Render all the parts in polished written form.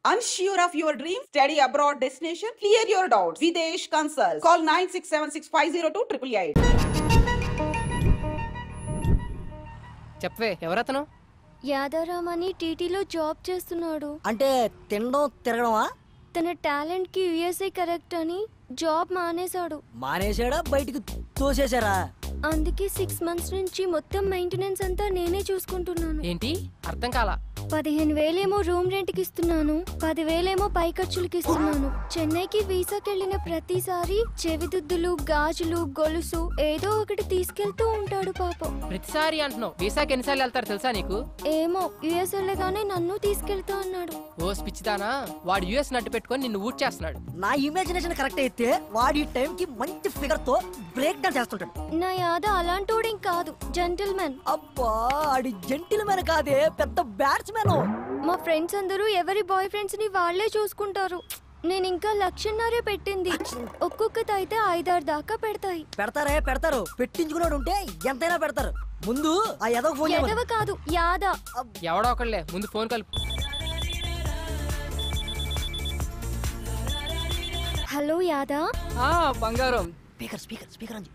Unsure of your dream? Study abroad destination? Clear your doubts. Videsh Consult. Call 9676502888. చెప్పవే ఎవరతను? యాదారాం అని టీటీలో job చేస్తున్నాడు. అంటే తినడం తిరగడమా? తన టాలెంట్ కి యుఎస్ఏ కరెక్ట్ అని జాబ్ మానేశాడు. మానేశాడా బయటికి తోసేశారా? అందుకే 6 months నుంచి మొత్తం మెయింటెనెన్స్ అంతా నేనే చూసుకుంటున్నాను. ఏంటి అర్థం కాలా? 15,000 రూమ్ రెంట్ కి ఇస్తున్నాను, 10,000 పై ఖర్చులకి ఇస్తున్నాను. చెన్నైకి వీసాకి వెళ్ళిన ప్రతిసారి చెవిదుద్దులు, గాజులు, గొలుసు ఏదో ఒకటి తీసుకెళ్తూ ఉంటాడు పాపం. ప్రతిసారి అంటున్నావు, వీసాకి ఎన్నిసార్లు వెళ్తారు తెలుసా నీకు? ఏమో యుఎస్ వెళ్ళగానే నన్ను తీసుకెళ్తా అన్నాడు. ఓ పిచ్చిదానా, వాడు యుఎస్ నట్టు పెట్టుకొని నిన్ను ఊట్ చేస్తున్నాడు. నా ఇమాజినేషన్ కరెక్ట్ అయితే వాడి టైం కి మంచి ఫిగర్ తో బ్రేక్ డౌన్ చేస్తుంటాడు. నా యాద అలాంటోడేం కాదు, జెంటిల్మెన్. అబ్బా ఆడి జెంటిల్మెన్ కాదే, పెద్ద బ్యాట్స్మెన్. మా ఫ్రెండ్స్ అందరూ ఎవరి బాయ్ ఫ్రెండ్స్ ని వాళ్లే చూసుకుంటారు. నేను ఇంకా 1,00,000 పెట్టింది. ఒక్కొక్కటి అయితే 5-6 దాకా పెడతాయి. పెడతారు. పెట్టించుకున్నాడు ఉంటే ఎంతైనా పెడతారు. ముందు ఆ ఎదవ ఫోన్ ఎదవ కాదు, యాద. ఎవడో ఒకళ్ళే, ముందు ఫోన్ కలుపు. హలో యాదా. బంగారం. స్పీకర్ అని.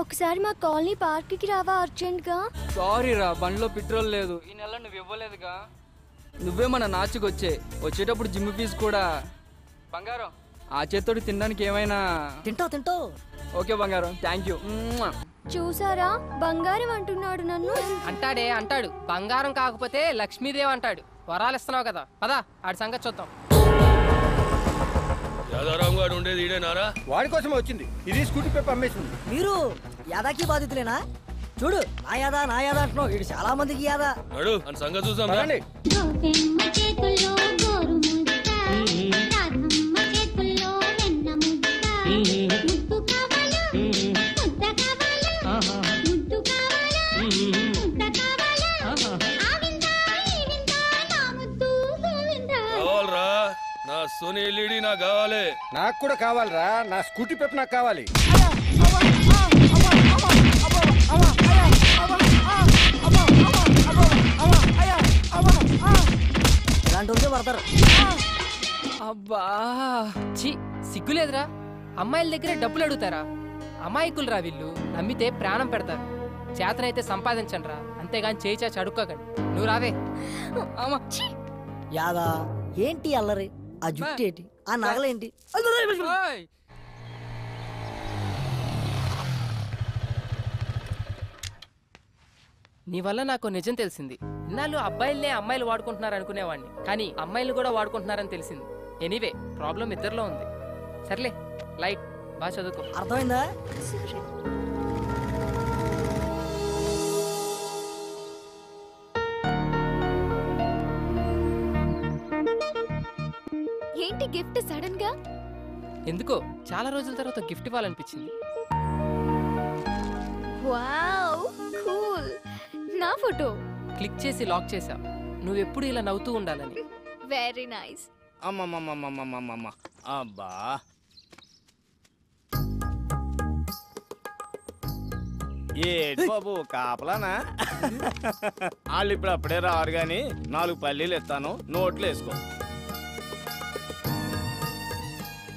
ఒకసారి మా కాలనీ పార్క్ కి రావా అర్జెంట్ గా? సారీ రా, బండిలో పెట్రోల్ లేదు. ఈ నెల నువ్వు ఇవ్వలేదుగా. నువ్వే మన నాచుకు వచ్చేటప్పుడు జిమ్ ఫీజు కూడా. బంగారం, ఆ చేత్తోటి తినడానికి ఏమైనా తింటావు. ఓకే బంగారం, థ్యాంక్ యూ. చూసారా, బంగారం అంటున్నాడు నన్ను. అంటాడు. బంగారం కాకపోతే లక్ష్మీదేవి అంటాడు. వరాలు ఇస్తున్నావు కదా, పదా ఆడి సంగతి చూద్దాం. యాదారాం గారు ఉండేది ఈడేనారా? వాడి కోసమే వచ్చింది. ఇది స్కూటీ పేపర్ అమ్మేసింది. మీరు యాదాకి బాధితులేనా? చూడు, నా యాదా అంటున్నావు. ఇది చాలా మందికి యాదా. నడు అని సంగతి చూసాం. కావాలరా నా సోనీ ఎల్ఈడి నాకు కావాలి. నాకు కూడా కావాలరా, నా స్కూటీ పేపర్ నాకు కావాలి. ఇలాంటి పడతారు. అబ్బా ఛీ, సిగ్గులేదురా? అమ్మాయిల దగ్గరే డబ్బులు అడుగుతారా? అమాయకులు రా వీళ్ళు. నమ్మితే ప్రాణం పెడతారు. చేతనైతే సంపాదించండి రా, అంతేగాని చేయి చాచి అడుక్కోకండి. నువ్వు రావే. యాదా ఏంటి అల్లరి? ఆ జుట్టు ఏంటి? ఆ నగలేంటి? నీ వల్ల నాకు నిజం తెలిసింది. ఇన్నాళ్ళు అబ్బాయిలనే అమ్మాయిలు వాడుకుంటున్నారు అనుకునేవాడిని, కానీ అమ్మాయిలు కూడా వాడుకుంటున్నారని తెలిసింది. ఎనీవే, ప్రాబ్లం ఇద్దరిలో ఉంది. సర్లే, లైట్ బాగా చదువుకో. అర్థమైందా? ఏంటి గిఫ్ట్ సడన్ గా? ఎందుకో చాలా రోజుల తర్వాత గిఫ్ట్ ఇవ్వాలనిపించింది. Wow, cool. నా ఫోటో క్లిక్ చేసి లాక్ చేసా. నువ్వెప్పుడు ఇలా నవ్వుతూ ఉండాలని. Very nice. అమ్మమ్మమ్మమ్మమ్మమ్మమ్మ. అబ్బా ఏ బాబు కాపలానా? వాళ్ళు ఇప్పుడు అప్పుడే రారు గాని 4 పల్లీలు ఇస్తాను, నోట్లు వేసుకో.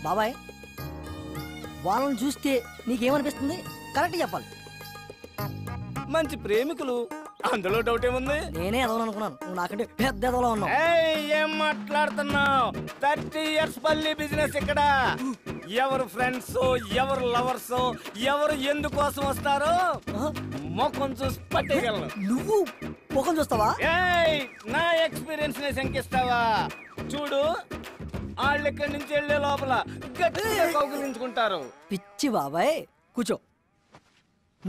బాబాయ్, వాళ్ళని చూస్తే నీకేమనిపిస్తుంది? కరెక్ట్ చెప్పాలి. మంచి ప్రేమికులు, అందులో డౌట్ ఏముంది? నేనే ఎదవను అనుకున్నాను, నువ్వు నాకంటే పెద్ద ఎదవలో ఉన్నావు. ఏం మాట్లాడుతున్నావు? 30 years పల్లి బిజినెస్ ఇక్కడ. ఎవరు ఫ్రెండ్స్, ఎవరు లవర్స్, ఎవరు ఎందుకోసం వస్తారో ముఖం చూసి పట్టేయగలను. నువ్వు ముఖం చూస్తావా? నా ఎక్స్పీరియన్స్ ని శంకిస్తావా? చూడు, వాళ్ళు ఇక్కడి నుంచి వెళ్లే లోపల గట్టిగా కౌగిలించుకుంటారు. పిచ్చి బాబాయ్, కూర్చో.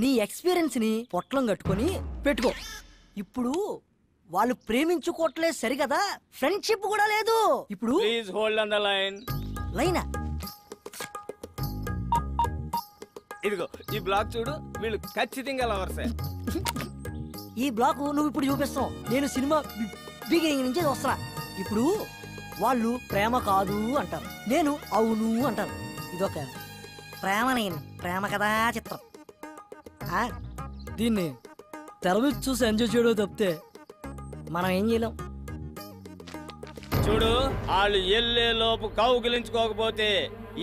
నీ ఎక్స్పీరియన్స్ ని పొట్లం కట్టుకొని పెట్టుకో. ఇప్పుడు వాళ్ళు ప్రేమించుకోవట్లేదు సరిగదా, ఫ్రెండ్షిప్ కూడా లేదు. ఇప్పుడు please hold on the line. లైనా? ఇదిగో ఈ బ్లాక్ చూడు, వీళ్ళు ఖచ్చితంగా లవర్సే. ఈ బ్లాక్ నువ్వు ఇప్పుడు చూపిస్తావు. నేను సినిమా బిగినింగ్ నుంచి వస్తున్నా. ఇప్పుడు వాళ్ళు ప్రేమ కాదు అంటారు, నేను అవును అంటాను. ఇదొక ప్రేమ కథా చిత్రం. దీన్ని తెర మీద చూసి ఎంజాయ్ చేయడం తప్పితే మనం ఏం చేయలేం. చూడు వాళ్ళు ఎల్లే లోపు కౌగిలించుకోకపోతే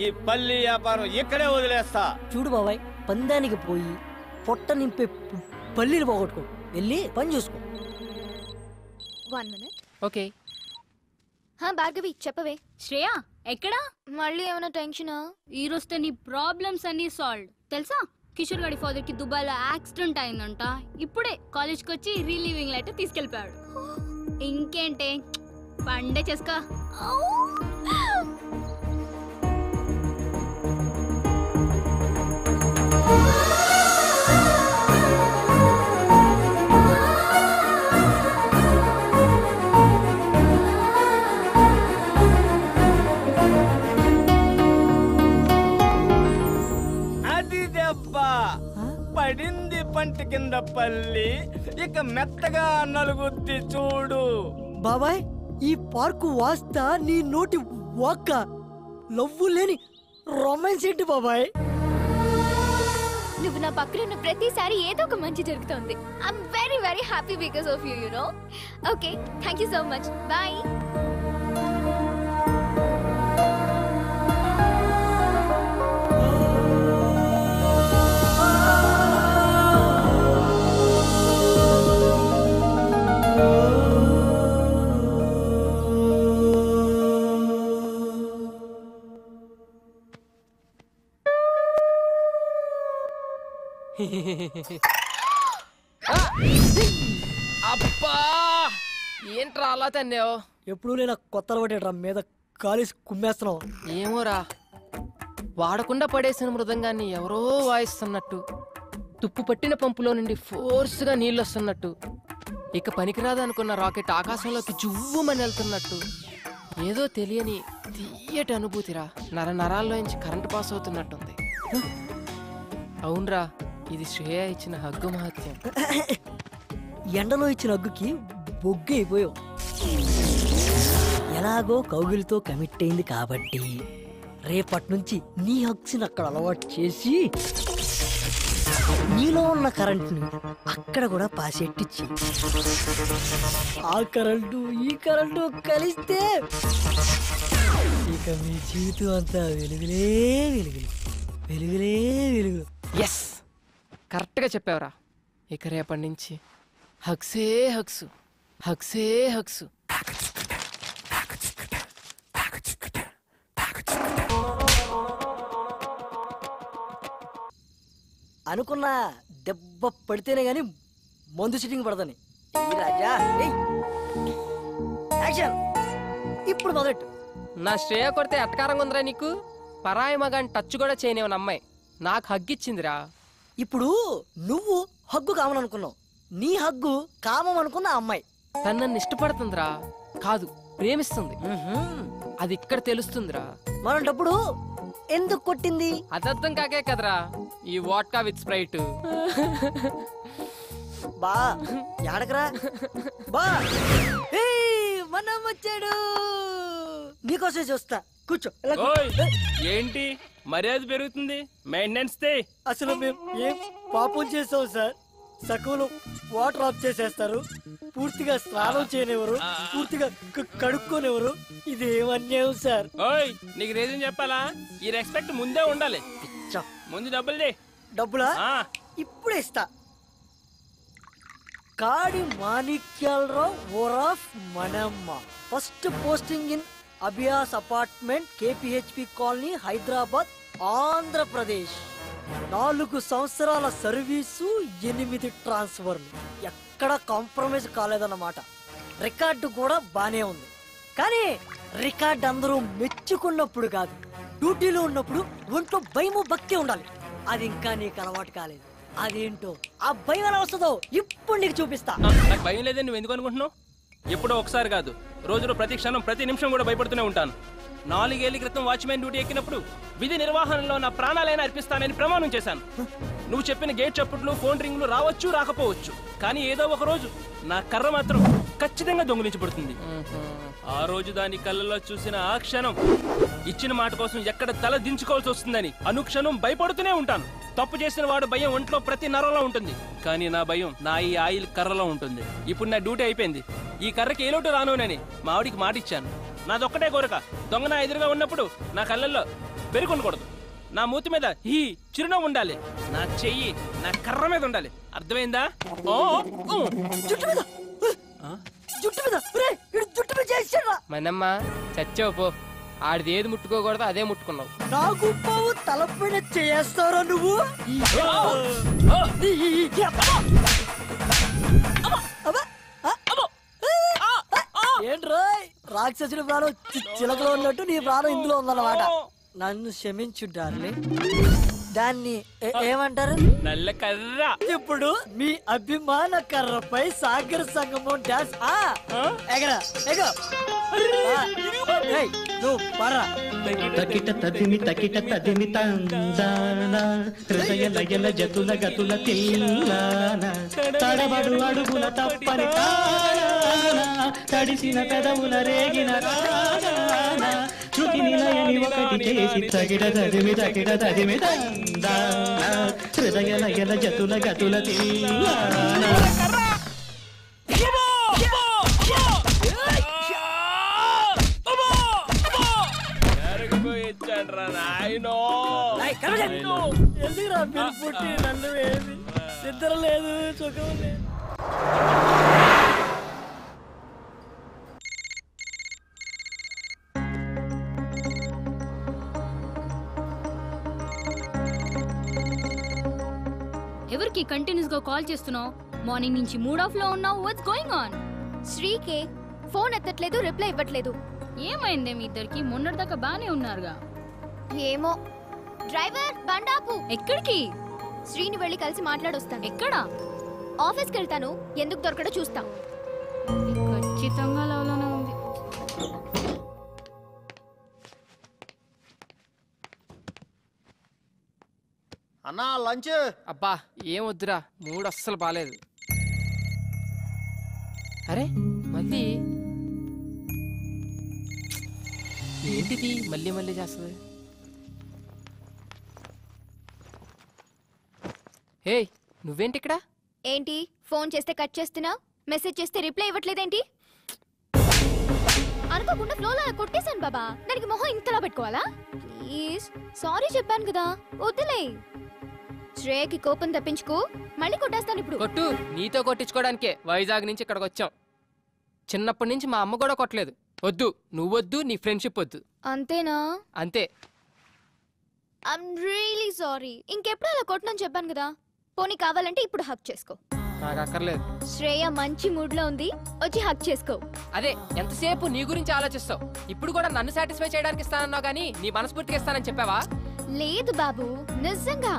ఈ పల్లి వ్యాపారం ఇక్కడే వదిలేస్తా. చూడు బాబాయ్, పందానికి పోయి పొట్ట నింపే పల్లీలు పోగొట్టుకో, వెళ్ళి పని చూసుకో. 1 minute. ఓకే. భార్గవి చెప్పవే. శ్రేయ ఎక్కడా? మళ్ళీ ఏమైనా టెన్షనా? ఈ రోజుతో నీ ప్రాబ్లమ్స్ అన్ని సాల్వ్. తెలుసా, కిషోర్ గారి ఫాదర్ కి దుబాయ్ లో యాక్సిడెంట్ అయిందంట. ఇప్పుడే కాలేజ్ కి వచ్చి రిలీవింగ్ లెటర్ తీసుకెళ్ళిపోయాడు. ఇంకేంటే పండే చేసుకో. పడింది పంట కింద పల్లి, ఇక మెత్తగా నలుగుద్ది చూడు. బాబాయ్, ఈ పార్కు వాస్తా నీ నోటి వాక్క లవ్వు లేని రొమాన్స్ ఏంటి బాబాయ్? నువ్వు నా పక్కన ఉన్న ప్రతిసారి ఏదో ఒక మంచి జరుగుతుంది. I'm very very happy because of you, you know. Okay, thank you so much. Bye. అబ్బా, ఏంట్రా అలా తన్నావు? ఎప్పుడు నేను కొత్త అలవాటు మీద కాలేసి కుమ్మేస్తున్నావు. ఏమోరా, వాడకుండా పడేసిన మృదంగాన్ని ఎవరో వాయిస్తున్నట్టు, తుప్పు పట్టిన పంపులో నుండి ఫోర్స్గా నీళ్ళు వస్తున్నట్టు, ఇక పనికిరాదనుకున్న రాకెట్ ఆకాశంలోకి జువ్వుమని వెళ్తున్నట్టు, ఏదో తెలియని తీయటి అనుభూతిరా. నరాల్లోంచి కరెంటు పాస్ అవుతున్నట్టుంది. అవునరా, ఇది శ్రేయ ఇచ్చిన హగ్గు మహత్యం. ఎండలో ఇచ్చిన హగ్గుకి బొగ్గు అయిపోయావు. ఎలాగో కౌగిలితో కమిట్ అయింది కాబట్టి రేపటి నుంచి నీ హగ్స్ని అక్కడ అలవాటు చేసి నీలో ఉన్న కరెంట్ని అక్కడ కూడా పాసెట్టిచ్చి ఆ కరెంటు ఈ కరెంటు కలిస్తే ఇక మీ జీవితం అంతా వెలుగులే వెలుగులు, వెలుగులే వెలుగులు. ఎస్, కరెక్ట్గా చెప్పావురా. ఇక రేపటి నుంచి హగ్సే హగ్స్, హగ్సే హగ్స్. అనుకున్నా దెబ్బ పడితేనే గాని మందు సిట్టింగ్ పడదని. రాజా యాక్షన్, ఇప్పుడు మొదలెట్టు. నా శ్రేయ కొడితే అటకారంగా ఉందిరా నీకు? పరాయి మగాని టచ్ కూడా చేయనివని అమ్మాయి నాకు హగ్గిచ్చిందిరా. ఇప్పుడు నువ్వు హగ్గు కామననుకున్నావు, నీ హగ్గు కామం అనుకున్న అమ్మాయి తను నన్ను ఇష్టపడుతుందిరా, కాదు ప్రేమిస్తుంది. అది ఇక్కడ తెలుస్తుందిరా. మరంటప్పుడు ఎందుకు కొట్టింది? అదర్థం కాకే కదరా ఈ వాట్కా విత్ స్ప్రైట్. బా యాడకరా బా, మనం వచ్చాడు, నీకోసం చూస్తా, కూర్చో. ఏంటి మర్యాద పెరుగుతుంది, మెయింటెనెన్స్ తే. అసలు మేము ఏం పాపం చేసాం సార్? సకులు వాటర్ ఆఫ్ చేసేస్తారు, పూర్తిగా స్నానం చేయనివ్వరు, పూర్తిగా కడుక్కోనివ్వరు. ఇది ఏమన్యాయం సార్? ఓయ్, నీకు రీజన్ చెప్పాలా? ఈ రెస్పెక్ట్ ముందే ఉండాలి. ముందు డబ్బులు దే. డబ్బులా? ఇప్పుడే ఇస్తా. కాడి మాణిక్యాలరావు ఓరాఫ్ మనమ్మ, first posting in Abhiyas apartment, KPHP colony, Hyderabad, Andhra Pradesh. 4 సంవత్సరాల సర్వీసు, 8 ట్రాన్స్ఫర్లు. ఎక్కడ కాంప్రమైజ్ కాలేదన్నమాట. రికార్డు కూడా బానే ఉంది, కానీ రికార్డు అందరూ మెచ్చుకున్నప్పుడు కాదు, డ్యూటీలో ఉన్నప్పుడు ఒంట్లో భయము భక్తి ఉండాలి. అది ఇంకా నీకు అలవాటు కాలేదు. అదేంటో ఆ భయం ఎలా వస్తుందో ఇప్పుడు నీకు చూపిస్తా. నాకు భయం లేదని నువ్వు ఎందుకు అనుకుంటున్నావు? ఎప్పుడో ఒకసారి కాదు, రోజులో ప్రతి క్షణం ప్రతి నిమిషం కూడా భయపడుతూనే ఉంటాను. 4 ఏళ్ల క్రితం వాచ్మెన్ డ్యూటీ ఎక్కినప్పుడు విధి నిర్వహణలో నా ప్రాణాలైనా అర్పిస్తానని ప్రమాణం చేశాను. నువ్వు చెప్పిన గేట్ చప్పుట్లు, ఫోన్ రింగులు రావచ్చు రాకపోవచ్చు, కానీ ఏదో ఒక రోజు నా కర్ర మాత్రం ఖచ్చితంగా దొంగిలించబడుతుంది. ఆ రోజు దాని కళ్ళలో చూసిన ఆ క్షణం ఇచ్చిన మాట కోసం ఎక్కడ తల దించుకోవాల్సి వస్తుందని అనుక్షణం భయపడుతూనే ఉంటాను. తప్పు చేసిన వాడు భయం ఒంట్లో ప్రతి నరంలో ఉంటుంది, కానీ నా భయం నా ఈ ఆయిల్ కర్రలో ఉంటుంది. ఇప్పుడు నా డ్యూటీ అయిపోయింది, ఈ కర్రకి ఏ లోటు రానోనని మా ఆవిడికి మాట ఇచ్చాను. నాదొక్కటే కోరిక, దొంగ నా ఎదురుగా ఉన్నప్పుడు నా కళ్ళల్లో బెరుకుండకూడదు, నా మూతి మీద ఈ చిరునవ్వు ఉండాలి, నా చెయ్యి నా కర్ర మీద ఉండాలి. అర్థమైందా? ఓ జుట్టు మీద జుట్టు మీద ఒరేయ్, ఈడు జుట్టు మీద చేసాడా? మనమ్మ చచ్చావు పో. ఆడిది ఏది ముట్టుకోకూడదు అదే ముట్టుకున్నావు. నాకు పావు తలపైన చేస్తారా నువ్వు? ఏంట్రా రాక్షసుడి ప్రాణం చిలకలో ఉన్నట్టు నీ ప్రాణం ఇందులో ఉందన్నమాట. నన్ను క్షమించు డార్లింగ్. దాన్ని ఏమంటారు? నల్ల కర్ర. ఇప్పుడు మీ అభిమాన కర్రపై సాగర సంగమం డాన్స్. ఎగరా ఎగో నువ్వు పరా. తకిట తదిమి తందాన హృదయ లయల జతుల గతుల తిల్లాన తడబడు అడుగుల తప్పని తాన తడిసిన పెదవుల రేగిన తాన శృతి నిలయని ఒకటి చేసి తగిట తదిమి తందాన హృదయ లయల జతుల గతుల తిల్లాన. ఎందుకురా బిల్ పుట్టి నన్ను వేసి నిద్ర లేదు సుఖం లేదు. ఎవరికి కంటిన్యూస్ గా కాల్ చేస్తున్నావు? మార్నింగ్ నుంచి మూడ్ ఆఫ్ లో ఉన్నావు. What's going on? శ్రీకే ఫోన్ ఎత్తట్లేదు, రిప్లై ఇవ్వట్లేదు. ఏమైందే మీ ఇద్దరికి? మొన్నటిదాకా బానే ఉన్నారుగా. ఏమో. డ్రైవర్ బండాపు. ఎక్కడికి? శ్రీని వెళ్ళి కలిసి మాట్లాడొస్తాను. ఎక్కడా? ఆఫీస్కి వెళ్తాను, ఎందుకు దొరకడో చూస్తా. ఖచ్చితంగా లవ్లోనే ఉంది. అన్నా లంచ్. అబ్బా ఏం వద్దురా, మూడు అస్సలు బాలేదు. అరే మళ్ళీ ఏంటిది మళ్ళీ మళ్ళీ చేస్తుంది? హే నువ్వేంటి ఇక్కడ? ఏంటి ఫోన్ చేస్తే కట్ చేస్తున్నా, మెసేజ్ చేస్తే రిప్లై ఇవ్వట్లేదేంటి? అనుకోకుండా ఫ్లోలో కొట్టేశాను బాబా, దానికి మొహం ఇంతలా పెట్టుకోవాలా? ప్లీజ్ సారీ చెప్పాను కదా, వద్దులే. శ్రేయకి కోపం తప్పించుకో, మళ్ళీ కొట్టేస్తాను ఇప్పుడు. కొట్టు, నీతో కొట్టించుకోవడానికే వైజాగ్ నుంచి ఇక్కడికి వచ్చాం. చిన్నప్పటి నుంచి మా అమ్మ కూడా కొట్టలేదు. వద్దు, నువ్వొద్దు, నీ ఫ్రెండ్షిప్ వద్దు. అంతేనా? అంతే. I'm really sorry. ఇంకెప్పుడు అలా కొట్టనని చెప్పాను కదా. పోనీ కావాలంటే ఇప్పుడు హక్ చేసుకో. నాకు అక్కర్లేదు. శ్రేయ మంచి మూడ్ లో ఉంది, వచ్చి హక్ చేసుకో. అదే ఎంతసేపు నీ గురించి ఆలోచిస్తావు. ఇప్పుడు కూడా నన్ను సాటిస్ఫై చేయడానికి ఇస్తానన్నావు కానీ నీ మనస్ఫూర్తిగా ఇస్తానని చెప్పావా? లేదు బాబు, నిజంగా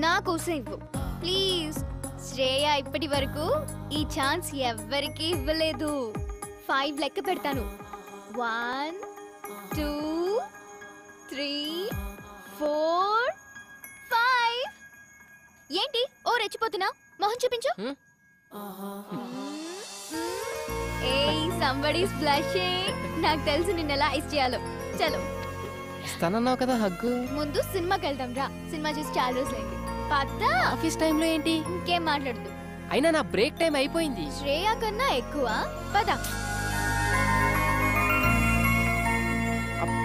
నా కోసం ఇవ్వు ప్లీజ్. శ్రేయ ఇప్పటి వరకు ఈ ఛాన్స్ ఎవ్వరికీ ఇవ్వలేదు. 5 లెక్క పెడతాను. 1 2 3 4 5. ఏంటి ఓ రెచ్చిపోతున్నా? మొహం చూపించు. ఏయ్ సంబడీస్ బ్లషింగ్. నాకు తెలుసు నిన్నెలా ఐస్ చేయాలో. చలో ఇస్తానన్నావు కదా హగ్గు. ముందు సినిమాకి వెళ్దాం రా. సినిమా చూసి చాలా రోజులైంది. పద్దా. ఆఫీస్ టైంలో ఏంటి? ఇంకేం మాట్లాడదు. అయినా నా బ్రేక్ టైం అయిపోయింది. శ్రేయ కన్నా ఎక్కువ. పద.